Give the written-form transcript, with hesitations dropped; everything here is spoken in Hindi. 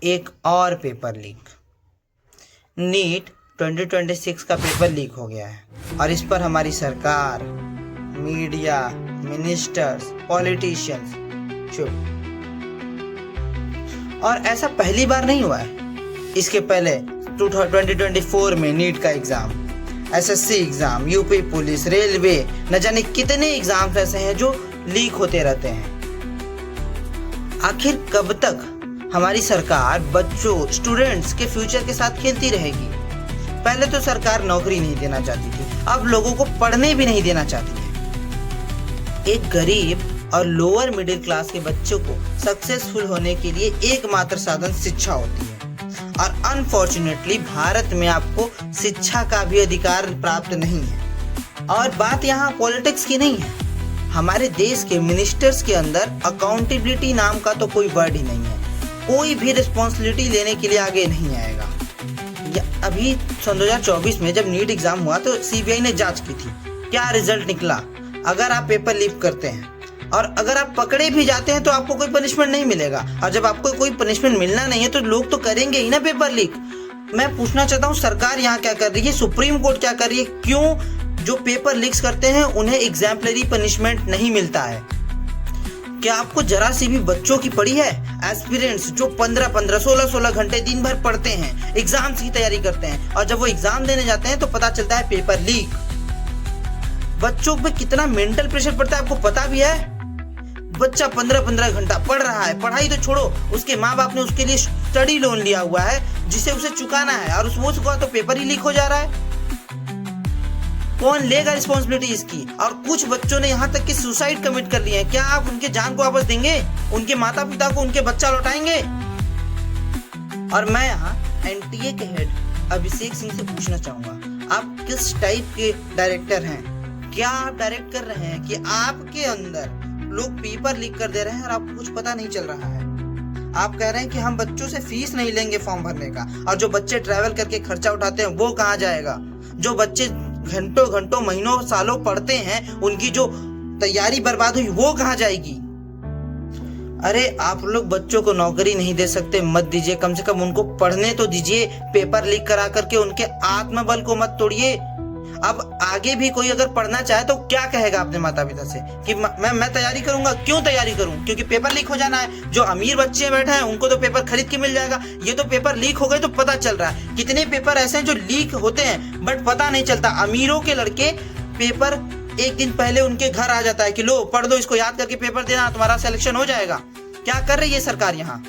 एक और पेपर लीक। नीट 2026 का पेपर लीक हो गया है और इस पर हमारी सरकार, मीडिया, मिनिस्टर्स, पॉलिटिशियंस चुप। और ऐसा पहली बार नहीं हुआ है। इसके पहले 2024 में नीट का exam, SSC exam, UP police, railway, न जाने कितने एग्जाम्स ऐसे हैं जो लीक होते रहते हैं। आखिर कब तक हमारी सरकार बच्चों, स्टूडेंट्स के फ्यूचर के साथ खेलती रहेगी? पहले तो सरकार नौकरी नहीं देना चाहती थी, अब लोगों को पढ़ने भी नहीं देना चाहती है। एक गरीब और लोअर मिडिल क्लास के बच्चों को सक्सेसफुल होने के लिए एकमात्र साधन शिक्षा होती है और अनफॉर्चुनेटली भारत में आपको शिक्षा का भी अधिकार प्राप्त नहीं है। और बात यहाँ पॉलिटिक्स की नहीं है, हमारे देश के मिनिस्टर्स के अंदर अकाउंटेबिलिटी नाम का तो कोई वर्ड ही नहीं है। कोई भी रिस्पॉन्सिबिलिटी लेने के लिए आगे नहीं आएगा। अभी सन 2024 में जब नीट एग्जाम हुआ तो सीबीआई ने जांच की थी, क्या रिजल्ट निकला? अगर आप पेपर लीक करते हैं और अगर आप पकड़े भी जाते हैं तो आपको कोई पनिशमेंट नहीं मिलेगा, और जब आपको कोई पनिशमेंट मिलना नहीं है तो लोग तो करेंगे ही ना पेपर लीक। मैं पूछना चाहता हूँ सरकार यहाँ क्या कर रही है, सुप्रीम कोर्ट क्या कर रही है? क्यों जो पेपर लीक्स करते हैं उन्हें एग्जाम्पलरी पनिशमेंट नहीं मिलता है? क्या आपको जरा सी भी बच्चों की पड़ी है? एस्पिरेंट्स जो 15-15, 16-16 घंटे दिन भर पढ़ते हैं, एग्जाम्स की तैयारी करते हैं, और जब वो एग्जाम देने जाते हैं तो पता चलता है पेपर लीक। बच्चों पे कितना मेंटल प्रेशर पड़ता है आपको पता भी है? बच्चा 15-15 घंटा पढ़ रहा है, पढ़ाई तो छोड़ो, उसके माँ बाप ने उसके लिए स्टडी लोन लिया हुआ है जिसे उसे चुकाना है, और वो चुका तो पेपर ही लीक हो जा रहा है। कौन लेगा रिस्पॉन्सिबिलिटी इसकी? और कुछ बच्चों ने यहाँ तक कि सुसाइड कमिट कर लिए हैं। क्या आप उनके जान को वापस देंगे? उनके माता पिता को उनके बच्चा लौटाएंगे? और मैं यहाँ एनटीए के हेड अभिषेक सिंह से पूछना चाहूंगा, आप किस टाइप के डायरेक्टर हैं? क्या आप डायरेक्ट कर रहे हैं कि आपके अंदर लोग पेपर लीक कर दे रहे हैं और आपको कुछ पता नहीं चल रहा है? आप कह रहे हैं कि हम बच्चों से फीस नहीं लेंगे फॉर्म भरने का, और जो बच्चे ट्रैवल करके खर्चा उठाते हैं वो कहाँ जाएगा? जो बच्चे घंटों घंटों, महीनों, सालों पढ़ते हैं, उनकी जो तैयारी बर्बाद हुई वो कहाँ जाएगी? अरे आप लोग बच्चों को नौकरी नहीं दे सकते, मत दीजिए, कम से कम उनको पढ़ने तो दीजिए। पेपर लीक करा करके उनके आत्मबल को मत तोड़िए। अब आगे भी कोई अगर पढ़ना चाहे तो क्या कहेगा अपने माता पिता से कि मैं तैयारी करूंगा? क्यों तैयारी करूं? क्योंकि पेपर लीक हो जाना है। जो अमीर बच्चे बैठे हैं उनको तो पेपर खरीद के मिल जाएगा, ये तो पेपर लीक हो गए तो पता चल रहा है। कितने पेपर ऐसे हैं जो लीक होते हैं बट पता नहीं चलता। अमीरों के लड़के पेपर एक दिन पहले उनके घर आ जाता है कि लो पढ़ दो, इसको याद करके पेपर देना, तुम्हारा सिलेक्शन हो जाएगा। क्या कर रही है सरकार यहाँ?